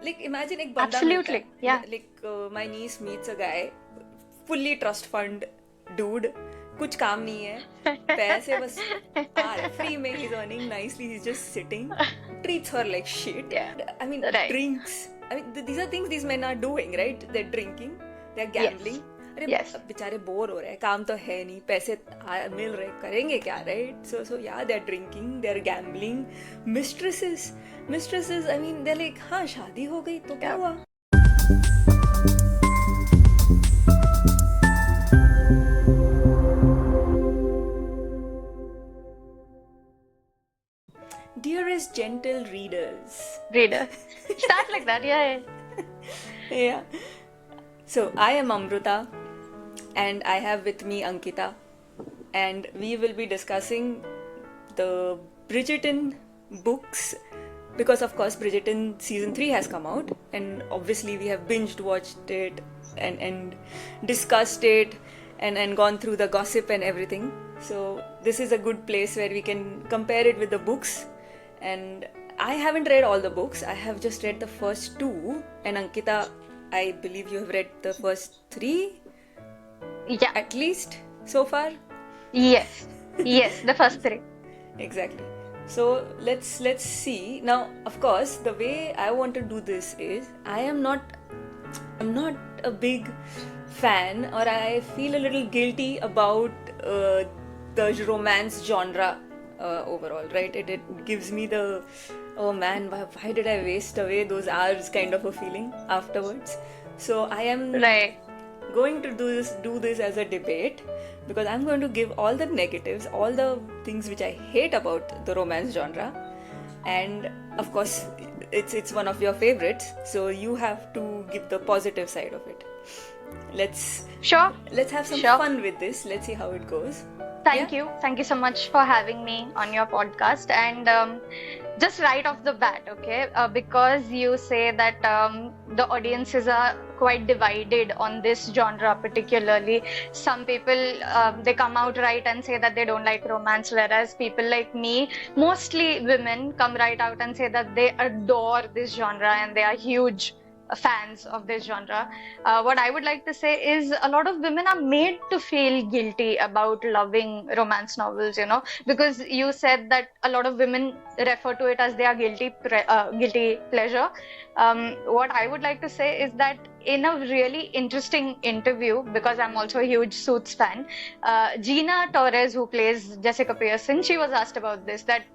Like imagine एक बंदा मिलता Absolutely. है, Yeah. like my niece meets a guy, fully trust fund dude, कुछ काम नहीं है, पैसे बस आ रहे फ्री में, he's earning nicely, he's just sitting, treats her like shit. Yeah. I mean Right. drinks, I mean these are things these men are doing, right? They're drinking, they're gambling. Yes. अरे Yes. बेचारे bore हो रहे हैं, काम तो है नहीं, पैसे मिल रहे, करेंगे क्या, right? So yeah they are drinking, they are gambling. Mistresses I mean they like हाँ शादी हो गई तो क्या Yeah. हुआ. Dearest gentle readers. Reader. Start like that. Yeah. Yeah. So I am Amruta and I have with me Ankita, and we will be discussing the Bridgerton books because of course Bridgerton season 3 has come out, and obviously we have binged watched it and discussed it and gone through the gossip and everything. So this is a good place where we can compare it with the books. And I haven't read all the books, I have just read the first two, and Ankita, I believe you have read the first three Yeah. at least so far. Yes. Yes. The first three. Exactly. So let's see. Now, of course, the way I want to do this is I'm not a big fan, or I feel a little guilty about the romance genre overall, right? It gives me the, oh man, why did I waste away those hours kind of a feeling afterwards. So I am Right. going to do this as a debate, because I'm going to give all the negatives, all the things which I hate about the romance genre, and of course it's one of your favorites, so you have to give the positive side of it. Let's Sure. have some Sure. fun with this. Let's see how it goes. Thank you. Thank you so much for having me on your podcast. And just right off the bat, okay, because you say that the audiences are quite divided on this genre, particularly. Some people, they come out right and say that they don't like romance, whereas people like me, mostly women, come right out and say that they adore this genre and they are huge fans of this genre. What I would like to say is a lot of women are made to feel guilty about loving romance novels, because you said that a lot of women refer to it as their guilty pleasure. What I would like to say is that in a really interesting interview, because I'm also a huge Suits fan, Gina Torres, who plays Jessica Pearson, she was asked about this, that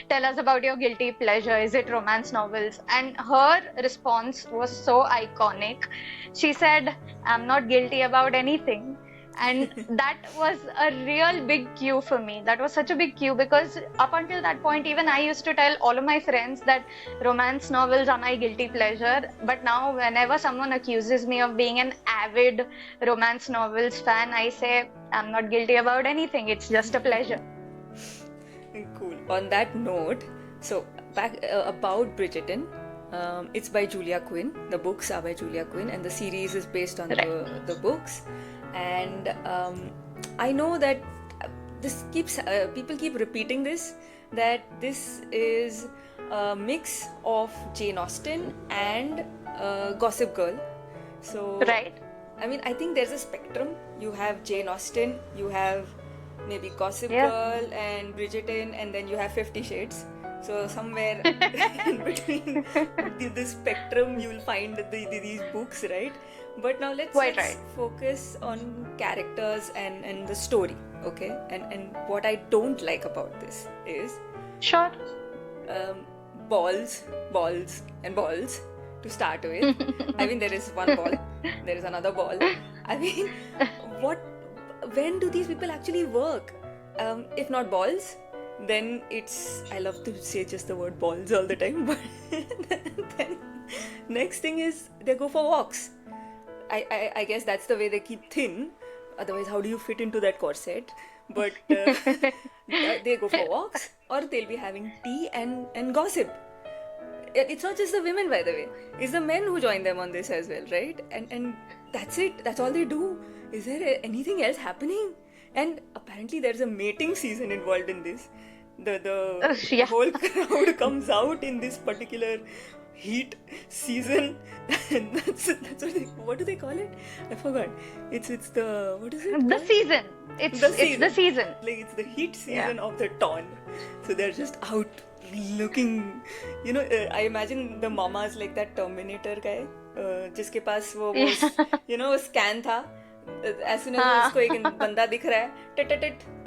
tell us about your guilty pleasure, is it romance novels? And her response was so iconic. She said, I'm not guilty about anything. And that was a real big cue for me. That was such a big cue, because up until that point, even I used to tell all of my friends that romance novels are my guilty pleasure. But now, whenever someone accuses me of being an avid romance novels fan, I say, I'm not guilty about anything. It's just a pleasure. Cool. On that note, so back about Bridgerton, it's by Julia Quinn. The books are by Julia Quinn, and the series is based on Right. the books. And I know that this keeps people keep repeating this, that this is a mix of Jane Austen and Gossip Girl. So Right. I mean, I think there's a spectrum. You have Jane Austen, you have maybe Gossip Yeah. Girl and Bridgerton, and then you have 50 Shades. So somewhere in between this spectrum, you will find these books, right? But now Quite let's right. focus on characters and the story, okay? And what I don't like about this is Sure. balls, and balls to start with. I mean, there is one ball, there is another ball. I mean, when do these people actually work? If not balls, then it's, I love to say just the word balls all the time, but then next thing is they go for walks. I guess that's the way they keep thin. Otherwise, how do you fit into that corset? But they go for walks, or they'll be having tea and gossip. It's not just the women, by the way. It's the men who join them on this as well, right? And that's it. That's all they do. Is there anything else happening? And apparently there's a mating season involved in this. The Yeah. whole crowd comes out in this particular heat season. What do they call it? I forgot. It's the, what is it The called? season. It's The it's the season. season. Like it's the heat Yeah. season of the ton. So they're just out looking. I imagine the mamas like that Terminator guy, जिसके पास वो scan था. As soon as हाँ. उसको एक बंदा दिख रहा है, tit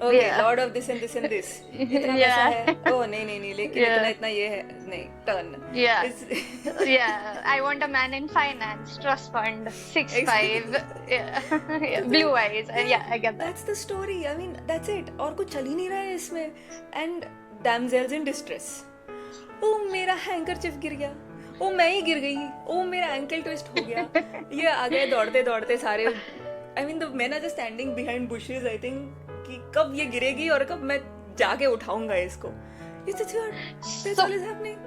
okay, Yeah. lord of this and this and this, इतना पैसा Yeah. है, oh नहीं लेकिन Yeah. इतना ये है, नहीं, turn. Yeah. It's- Yeah, I want a man in finance, trust fund, 6'5", yeah. Yeah, blue eyes, and yeah, I get that. That's the story. I mean, that's it. और कुछ चल ही नहीं रहा है इसमें. And damsels in distress. ओ मेरा हैंकरचिफ गिर गया. ओ मैं ही गिर गई. ओ मेरा एंकल ट्विस्ट हो गया. ये आ गए दौड़ते सारे. I mean, the men are just standing behind bushes. I think कि कब ये गिरेगी और कब मैं जाके उठाऊंगा इसको. It's just weird. That's all is happening.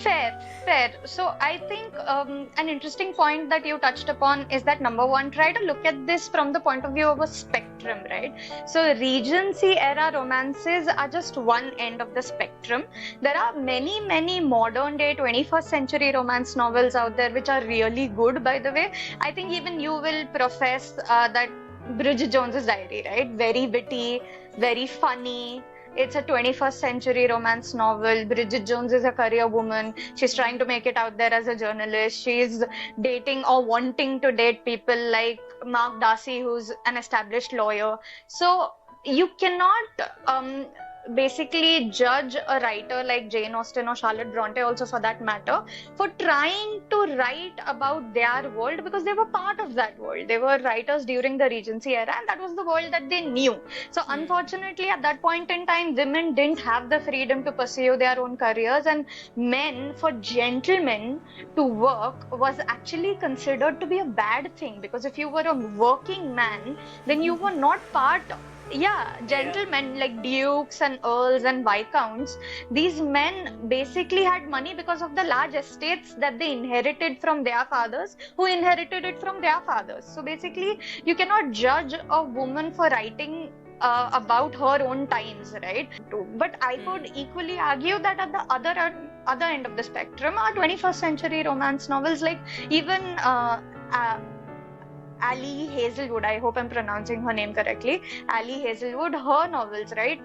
Fair. So I think an interesting point that you touched upon is that number one, try to look at this from the point of view of a spectrum, right? So Regency era romances are just one end of the spectrum. There are many modern day 21st century romance novels out there which are really good, by the way. I think even you will profess that Bridget Jones's Diary, right? Very witty, very funny. It's a 21st century romance novel. Bridget Jones is a career woman. She's trying to make it out there as a journalist. She's dating or wanting to date people like Mark Darcy, who's an established lawyer. So you cannot basically judge a writer like Jane Austen or Charlotte Bronte also for that matter for trying to write about their world, because they were part of that world. They were writers during the Regency era and that was the world that they knew. So unfortunately at that point in time, women didn't have the freedom to pursue their own careers, and men, for gentlemen to work was actually considered to be a bad thing, because if you were a working man, then you were not part. Gentlemen like dukes and earls and viscounts, these men basically had money because of the large estates that they inherited from their fathers, who inherited it from their fathers. So basically, you cannot judge a woman for writing about her own times, right? But I could equally argue that at the other end of the spectrum are 21st century romance novels, like even Ali Hazelwood, I hope I'm pronouncing her name correctly. Ali Hazelwood, her novels, right?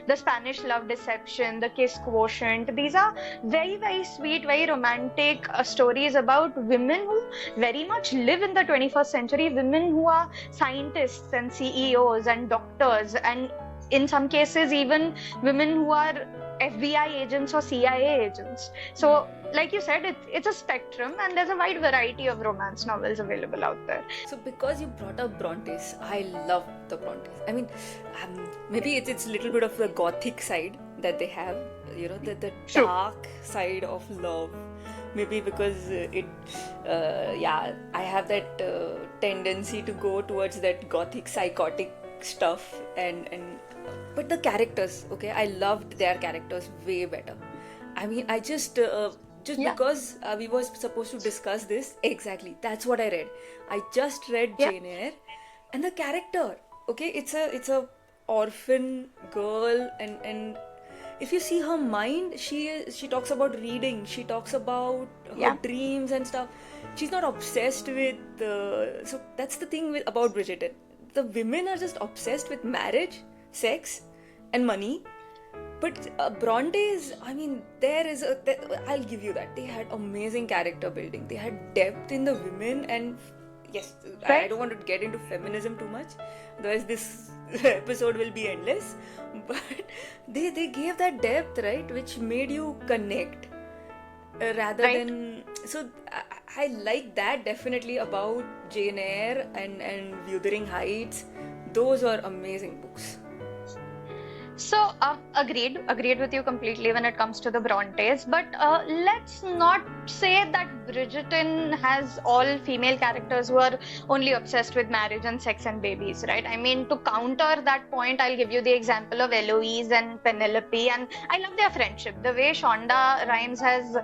The Spanish Love Deception, The Kiss Quotient. These are very sweet, very romantic stories about women who very much live in the 21st century, women who are scientists and CEOs and doctors, and in some cases even women who are FBI agents or CIA agents. So like you said, it's a spectrum and there's a wide variety of romance novels available out there. So because you brought up Brontes, I love the Brontes. I mean, maybe it's a little bit of the gothic side that they have, the True. dark side of love. Maybe because I have that tendency to go towards that gothic psychotic stuff but the characters, okay, I loved their characters way better. I mean, I just because we were supposed to discuss this, exactly, that's what I read. I just read Jane Eyre, and the character, okay, it's a orphan girl, and if you see her mind, she talks about reading, she talks about her dreams and stuff. She's not obsessed with so that's the thing about Bridgerton. The women are just obsessed with marriage, sex and money. But Brontes, I mean, I'll give you that. They had amazing character building. They had depth in the women, and yes, I don't want to get into feminism too much, otherwise this episode will be endless. But they gave that depth, right, which made you connect rather than. So I like that definitely about Jane Eyre and Wuthering Heights. Those are amazing books. So, agreed with you completely when it comes to the Brontes, but let's not say that Bridgerton has all female characters who are only obsessed with marriage and sex and babies, right? I mean, to counter that point, I'll give you the example of Eloise and Penelope, and I love their friendship, the way Shonda Rhimes has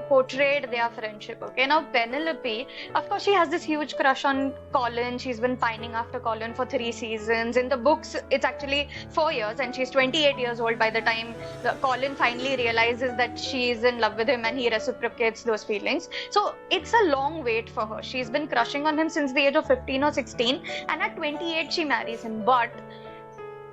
portrayed their friendship, okay? Now, Penelope, of course, she has this huge crush on Colin. She's been pining after Colin for 3 seasons. In the books, it's actually 4 years, and She's 28 years old by the time Colin finally realizes that she is in love with him and he reciprocates those feelings. So it's a long wait for her. She's been crushing on him since the age of 15 or 16, and at 28 she marries him. But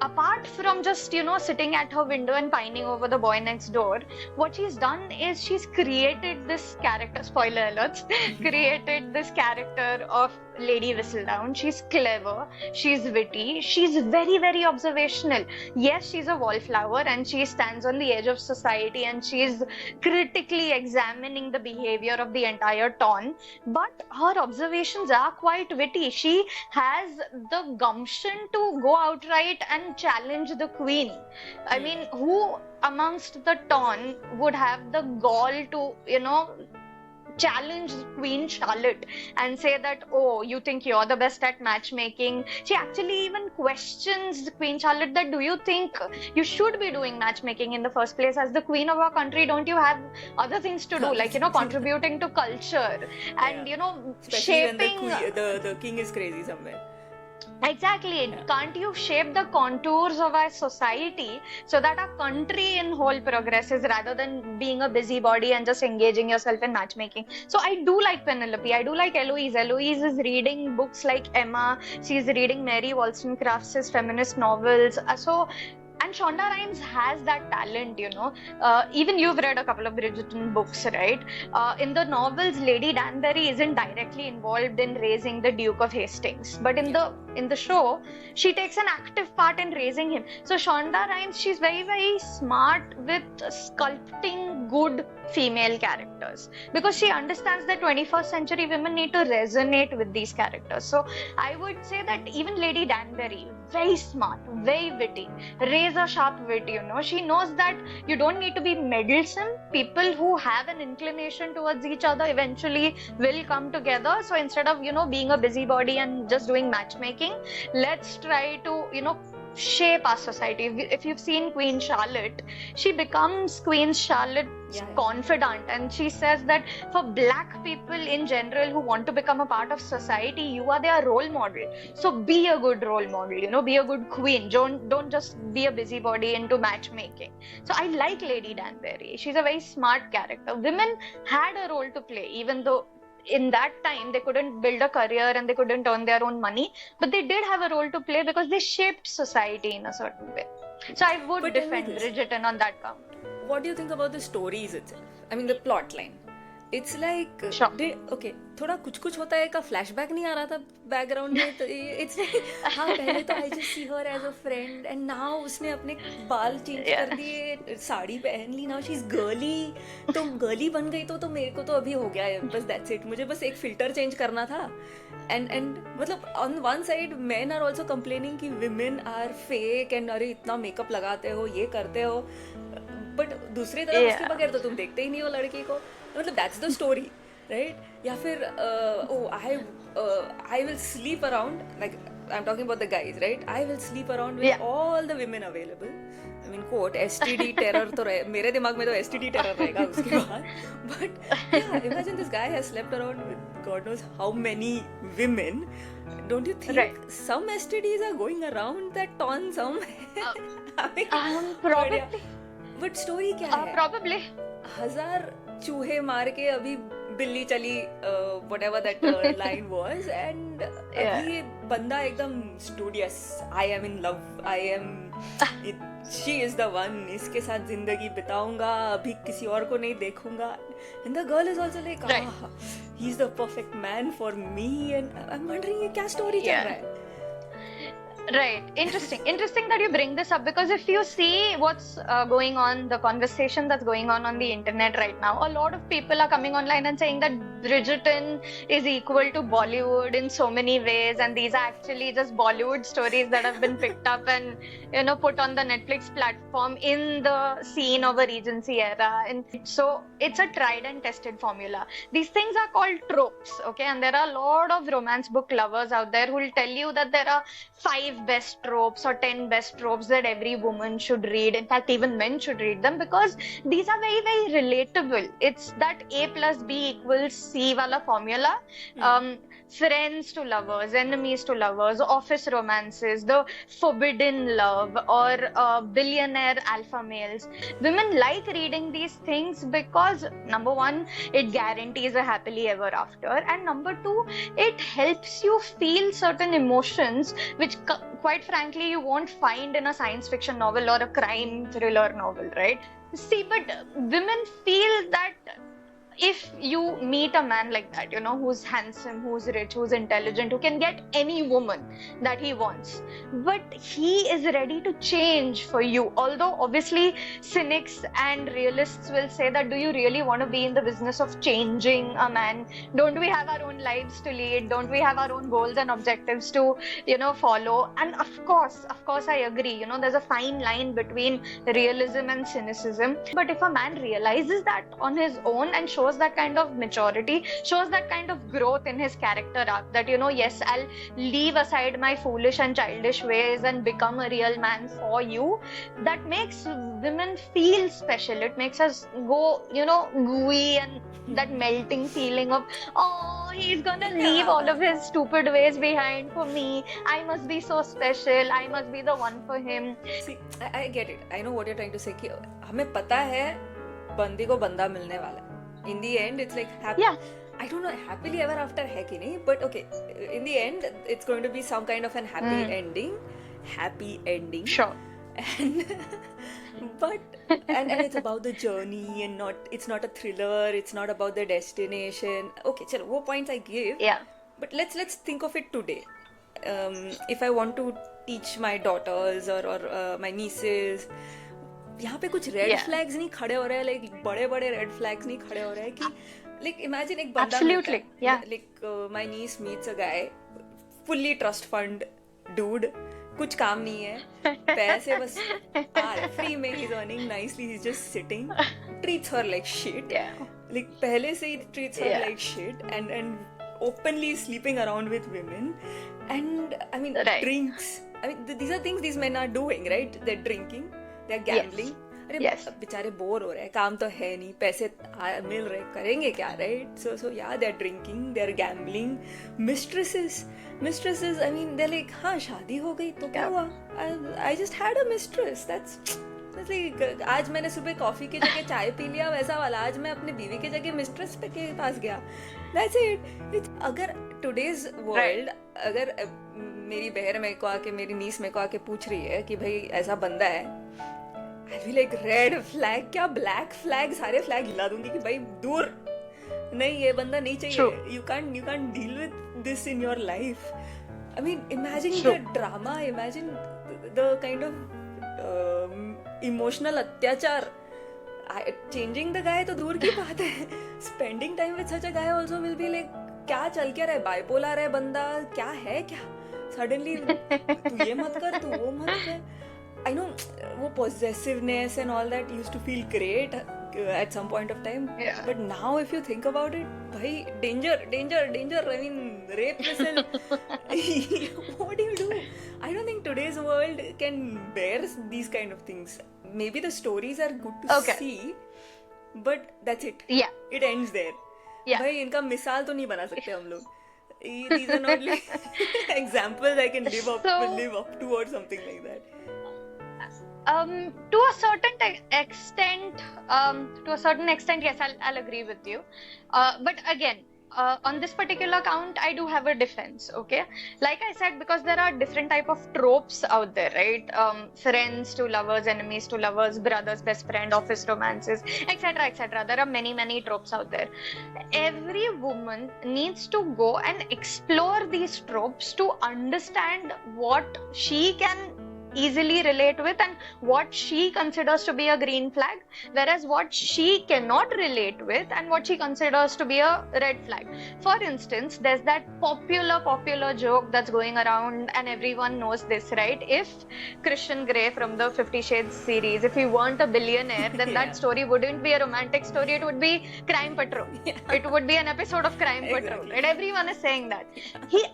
apart from just, sitting at her window and pining over the boy next door, what she's done is she's created this character, spoiler alerts, created this character of Lady Whistledown. She's clever, she's witty, she's very, very observational. Yes, she's a wallflower and she stands on the edge of society and she's critically examining the behavior of the entire town, but her observations are quite witty. She has the gumption to go outright and challenge the queen. I mean, who amongst the town would have the gall to, challenge Queen Charlotte and say that, oh, you think you're the best at matchmaking? She actually even questions Queen Charlotte that, do you think you should be doing matchmaking in the first place? As the queen of our country, don't you have other things to do, like, contributing to culture and, Especially shaping... when the king is crazy somewhere. Exactly. Yeah. Can't you shape the contours of our society so that our country in whole progresses rather than being a busybody and just engaging yourself in matchmaking? So I do like Penelope. I do like Eloise. Eloise is reading books like Emma. She's reading Mary Wollstonecraft's feminist novels. And Shonda Rhimes has that talent, even you've read a couple of Bridgerton books, right? In the novels, Lady Danbury isn't directly involved in raising the Duke of Hastings, but in the show, she takes an active part in raising him. So Shonda Rhimes, she's very, very smart with sculpting good female characters because she understands that 21st century women need to resonate with these characters. So I would say that even Lady Danbury, very smart, very witty, razor sharp wit, she knows that you don't need to be meddlesome. People who have an inclination towards each other eventually will come together. So instead of, being a busybody and just doing matchmaking, let's try to, shape our society. If you've seen Queen Charlotte, she becomes Queen Charlotte's confidant, and she says that for black people in general who want to become a part of society, you are their role model. So be a good role model, be a good queen. Don't just be a busybody into matchmaking. So I like Lady Danbury. She's a very smart character. Women had a role to play, even though in that time they couldn't build a career and they couldn't earn their own money, but they did have a role to play because they shaped society in a certain way. So I would defend Bridgerton on that count. What do you think about the stories itself? I mean, the plot line. It's like, थोड़ा कुछ होता है का flashback नहीं आ रहा था background में, तो it's like, हाँ पहले तो I just see her as a friend and now उसने अपने बाल change कर दिए, साड़ी पहन ली, now she's girly, तो girly बन गई तो मेरे को तो अभी हो गया है, बस that's it, मुझे बस एक filter change करना था. And मतलब on one side men are also complaining कि women are fake and अरे इतना makeup लगाते हो, ये करते हो, but दूसरी तरफ उसके बगैर तो तुम देखते ही नहीं हो लड़की को. मतलब that's the story, right? या फिर I will sleep around, like I'm talking about the guys, right? I will sleep around with all the women available. I mean, quote, STD terror तो मेरे दिमाग में तो STD terror रहेगा उसके बाद. But yeah, imagine this guy has slept around with God knows how many women. Don't you think some STDs are going around that ton somewhere? I mean, probably. But story क्या है? Probably. 1000 चूहे मार के अभी बिल्ली चली, whatever that line was, and अभी बंदा एकदम studious, I am in love, she is the one, इसके साथ जिंदगी बिताऊंगा, अभी किसी और को नहीं देखूंगा, and the girl is also like, he's the perfect man for me, and I'm wondering ये क्या story चल रहा है? Right. Interesting that you bring this up, because if you see what's going on, the conversation that's going on the internet right now, a lot of people are coming online and saying that Bridgerton is equal to Bollywood in so many ways, and these are actually just Bollywood stories that have been picked up and put on the Netflix platform in the scene of a Regency era. And so it's a tried and tested formula. These things are called tropes, okay? And there are a lot of romance book lovers out there who will tell you that there are 5 5 best tropes or 10 best tropes that every woman should read. In fact, even men should read them because these are very, very relatable. It's that A plus B equals C wala formula. Friends to lovers, enemies to lovers, office romances, the forbidden love, or billionaire alpha males. Women like reading these things because number one, it guarantees a happily ever after, and number two, it helps you feel certain emotions which quite frankly you won't find in a science fiction novel or a crime thriller novel, right? See, but women feel that if you meet a man like that, you know, who's handsome, who's rich, who's intelligent, who can get any woman that he wants, but he is ready to change for you. Although obviously cynics and realists will say that, do you really want to be in the business of changing a man? Don't we have our own lives to lead? Don't we have our own goals and objectives to, you know, follow? And of course I agree, you know, there's a fine line between realism and cynicism. But if a man realizes that on his own and shows that kind of maturity, shows that kind of growth in his character arc, that, you know, yes, I'll leave aside my foolish and childish ways and become a real man for you, that makes women feel special. It makes us go, you know, gooey, and that melting feeling of, oh, he's gonna leave all of his stupid ways behind for me. I must be so special. I must be the one for him. See, I get it. I know what you're trying to say. कि हमें पता है बंदी को बंदा मिलने वाला है. In the end, it's like happy. Yeah. I don't know, happily ever after है कि नहीं, but okay, in the end, it's going to be some kind of an happy ending. Happy ending. Sure. And but and it's about the journey, and it's not a thriller, it's not about the destination. Okay, chalo, wo points I give. Yeah. But let's think of it today. If I want to teach my daughters or my nieces, यहाँ पे कुछ red flags नहीं खड़े हो रहे हैं, like बड़े बड़े रेड फ्लैग्स नहीं खड़े हो रहे हैं कि लाइक इमेजिन एक बंदा Absolutely, yeah. Like my niece meets a guy, fully trust fund dude, कुछ काम नहीं है, पैसे बस आ रहे फ्री में, he is earning nicely, he is just sitting, treats her like shit, like पहले से ही treats her like shit, and openly sleeping around with women, and I mean drinks. I mean these are things these men are doing, right? They're drinking, they're gambling. अरे बेचारे bore हो रहे हैं, काम तो है नहीं, पैसे मिल रहे, करेंगे क्या, right? So yeah, they're drinking, they're gambling. Mistresses, I mean they're like, हाँ शादी हो गई तो क्या हुआ? I just had a mistress. That's like, आज मैंने सुबह कॉफी की जगह चाय पी लिया, वैसा वाला. आज मैं अपने बीवी की जगह मिस्ट्रेस के पास गया. That's it. अगर today's world, अगर मेरी बहन मेरे को आके, मेरी नीस मेरे को आके पूछ रही है कि भाई ऐसा बंदा है, I'll be like, red flag क्या, ब्लैक फ्लैग, सारे फ्लैग हिला दूंगी कि भाई दूर, नहीं ये बंदा नहीं चाहिए. You can't deal with this in your life. I mean, imagine the drama, imagine the kind of emotional अत्याचार. Changing the guy तो दूर की बात है. Spending time with such a guy also will be like, क्या चल क्या रहा है, बाइपोलर है बंदा, क्या है क्या, suddenly तू ये मत कर, तू वो मत कर. I know वो possessiveness and all that used to feel great at some point of time, but now if you think about it, bhai, danger. I mean, rape missile. What do you do? I don't think today's world can bear these kind of things. Maybe the stories are good to see, but that's it. Yeah. It ends there. Yeah. भाई इनका मिसाल तो नहीं बना सकते हम लोग. These are not like examples I can live up to or something like that. To a certain extent, yes, I'll agree with you. But again, on this particular count, I do have a defense, okay? Like I said, because there are different type of tropes out there, right? Friends to lovers, enemies to lovers, brothers, best friend, office romances, etc., etc. There are many tropes out there. Every woman needs to go and explore these tropes to understand what she can easily relate with and what she considers to be a green flag, whereas what she cannot relate with and what she considers to be a red flag. For instance, there's that popular joke that's going around and everyone knows this, right? If Christian Grey from the 50 Shades series, if he weren't a billionaire, then Yeah. that story wouldn't be a romantic story, it would be Crime Patrol. Yeah. It would be an episode of Crime Patrol, Exactly. right? Everyone is saying that.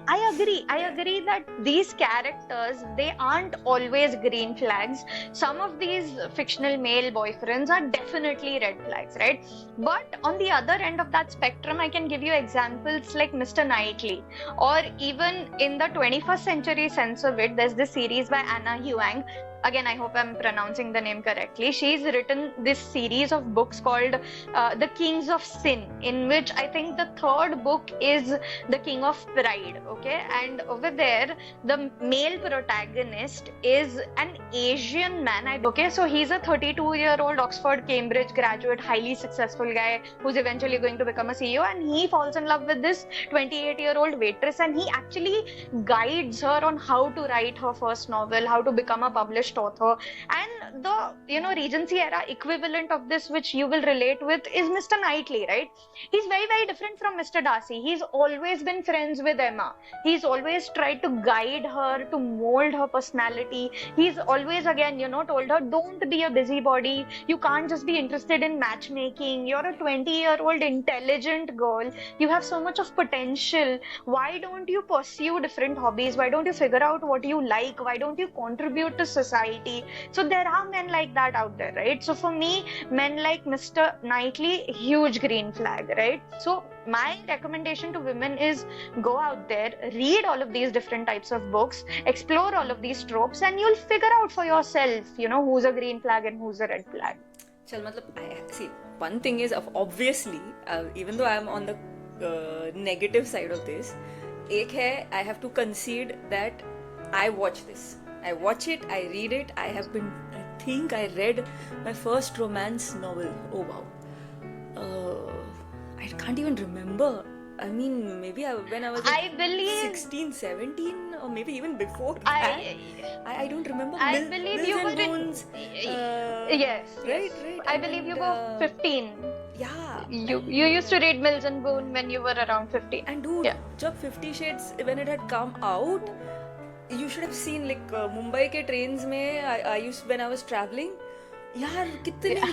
I agree that these characters, they aren't always green flags. Some of these fictional male boyfriends are definitely red flags, right? But on the other end of that spectrum, I can give you examples like Mr. Knightley, or even in the 21st century sense of it, there's this series by Anna Huang. Again, I hope I'm pronouncing the name correctly. She's written this series of books called The Kings of Sin, in which I think the third book is The King of Pride, okay? And over there, the male protagonist is an Asian man, okay? So he's a 32-year-old Oxford, Cambridge graduate, highly successful guy who's eventually going to become a CEO, and he falls in love with this 28-year-old waitress, and he actually guides her on how to write her first novel, how to become a published author. And the Regency era equivalent of this, which you will relate with, is Mr. Knightley, right? He's very different from Mr. Darcy. He's always been friends with Emma. He's always tried to guide her, to mold her personality. He's always again told her, don't be a busybody, you can't just be interested in matchmaking, you're a 20-year-old intelligent girl, you have so much of potential, why don't you pursue different hobbies, why don't you figure out what you like, why don't you contribute to society? So there are men like that out there, right? So for me, men like Mr. Knightley, huge green flag, right? So my recommendation to women is go out there, read all of these different types of books, explore all of these tropes, and you'll figure out for yourself, who's a green flag and who's a red flag. Chal, see, one thing is, obviously, even though I'm on the negative side of this, I have to concede that I watch this. I watch it, I read it. I think I read my first romance novel. Oh wow. I can't even remember. I mean, maybe when I was I believe 16, 17, or maybe even before that. I don't remember. I believe you were Bones, yes. Right. I believe you were 15. Yeah. You used to read Mills and Boone when you were around 15. And dude, yeah. जब 50 Shades, when it had come out, you should have seen like Mumbai ke trains mein, when I was traveling,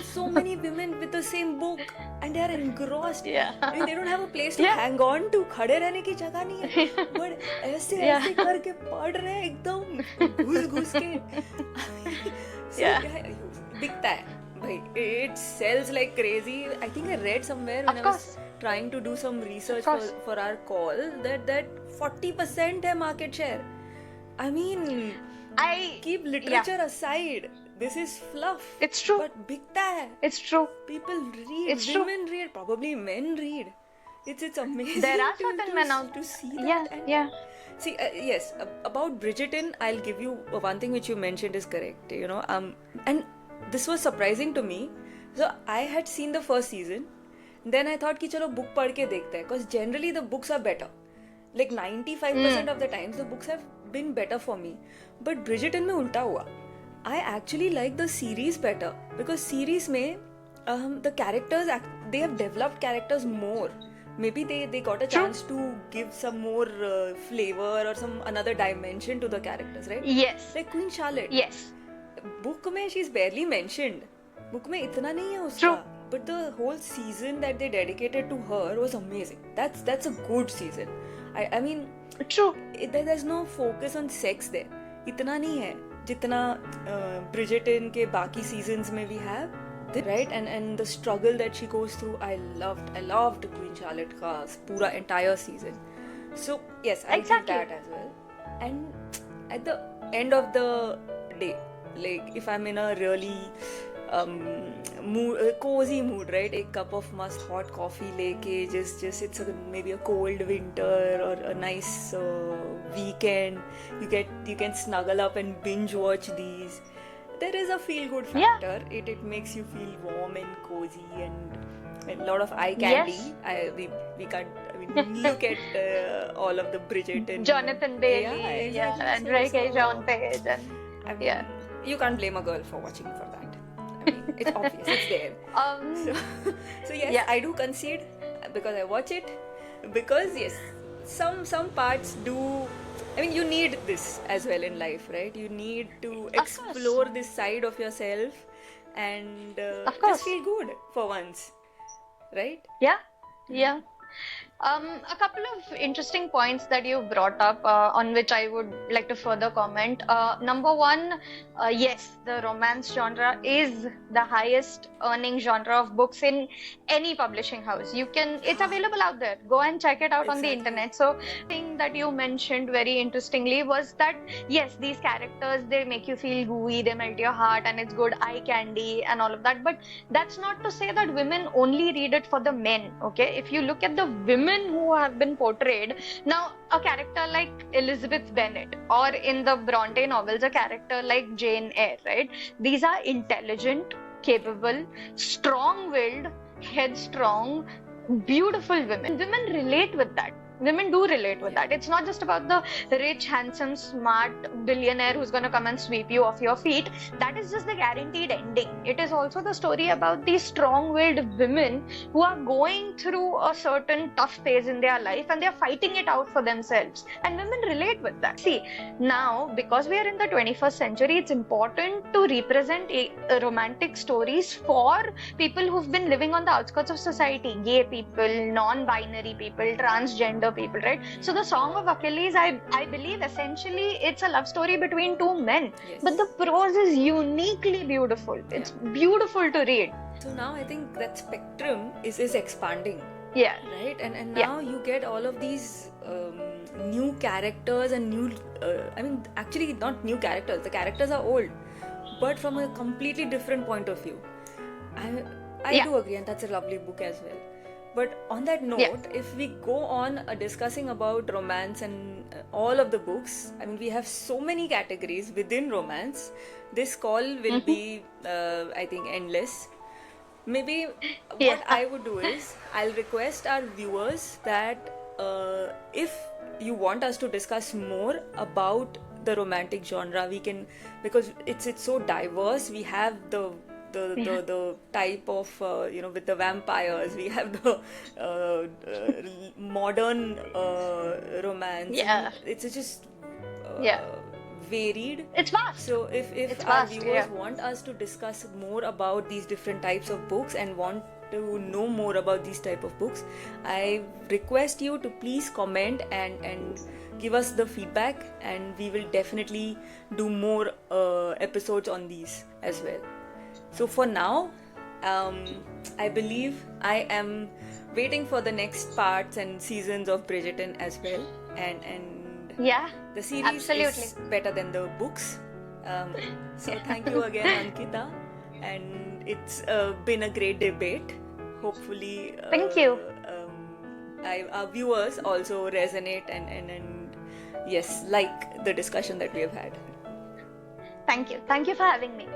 so many women with the same book and they are engrossed. Yeah. I mean, they don't have a place to hang on to. खड़े रहने की जगह नहीं है. But ऐसे करके पढ़ रहे हैं एकदम घुस के. So बिकता है भाई. It sells like crazy. I think I read somewhere when I was trying to do some research for our call that 40% है market share. I mean, I keep literature aside. This is fluff. It's true. But bikta hai. It's true. People read. It's women read. Probably men read. It's amazing. There are certain men out to see that. Yeah. See, yes, about Bridgerton, I'll give you one thing which you mentioned is correct. And this was surprising to me. So I had seen the first season. Then I thought कि चलो book पढ़ के देखते हैं. Because generally the books are better. Like 95% of the times the books have been better for me. But Bridgerton में उल्टा हुआ. I actually like the series better because series में the characters they have developed characters more. Maybe they got a chance to give some more flavor or some another dimension to the characters, right? Yes. Like Queen Charlotte. Yes. Book में she's barely mentioned. Book में इतना नहीं है उसका. True. But the whole season that they dedicated to her was amazing. That's a good season. I mean, true. There's no focus on sex there. इतना नहीं है जितना Bridgerton के बाकी seasons में we have, right? And the struggle that she goes through, I loved Queen Charlotte का पूरा entire season. So yes, I did that as well. And at the end of the day, like if I'm in a really cozy mood, right? A cup of must hot coffee leke, just it's maybe a cold winter or a nice weekend. You can snuggle up and binge watch these. There is a feel good factor. Yeah. It makes you feel warm and cozy and a lot of eye candy. Yes. We can't. I mean, look at all of the Bridgerton. Jonathan Bailey, exactly. and Ray K. John Page. I mean, Yeah. you can't blame a girl for watching for that. I mean, it's obvious, it's there. So, so yes, Yeah. I do concede because I watch it. Because yes, some parts do. I mean, you need this as well in life, right? You need to Of course. explore this side of yourself and Of just course. feel good for once, right? Yeah. Yeah. A couple of interesting points that you brought up, on which I would like to further comment. Number one, yes, the romance genre is the highest earning genre of books in any publishing house. It's available out there. Go and check it out on the Exactly. internet. So, Yeah. thing that you mentioned very interestingly was that yes, these characters, they make you feel gooey, they melt your heart, and it's good eye candy and all of that. But that's not to say that women only read it for the men, okay? If you look at the women who have been portrayed, now a character like Elizabeth Bennet, or in the Bronte novels, a character like Jane Eyre, right? These are intelligent, capable, strong-willed, headstrong, beautiful women. Women relate with that. Women do relate with Yeah. that. It's not just about the rich, handsome, smart billionaire who's going to come and sweep you off your feet. That is just the guaranteed ending. It is also the story about these strong-willed women who are going through a certain tough phase in their life and they're fighting it out for themselves. And women relate with that. See, now, because we are in the 21st century, it's important to represent romantic stories for people who've been living on the outskirts of society, gay people, non-binary people, transgender people, right? So the Song of Achilles, I believe essentially it's a love story between two men. Yes. But the prose is uniquely beautiful. It's beautiful to read. So now I think that spectrum is expanding, Yeah. right? And Yeah. now you get all of these new characters and new. I mean, actually, not new characters. The characters are old, but from a completely different point of view. I Yeah. do agree, and that's a lovely book as well. But on that note, if we go on discussing about romance and all of the books, I mean, we have so many categories within romance. This call will be, I think, endless. Maybe Yeah. what I would do is I'll request our viewers that if you want us to discuss more about the romantic genre, we can, because it's so diverse. We have the type of with the vampires, we have the modern romance. Yeah. It's just Yeah. varied. It's vast. So if It's our vast, viewers yeah. want us to discuss more about these different types of books and want to know more about these type of books, I request you to please comment and give us the feedback, and we will definitely do more episodes on these as well. So for now, I believe I am waiting for the next parts and seasons of Bridgerton as well, and Yeah. the series Absolutely. is better than the books. So thank you again, Ankita, and it's been a great debate. Hopefully, Thank you. Our viewers also resonate and yes, like the discussion that we have had. Thank you. Thank you for having me.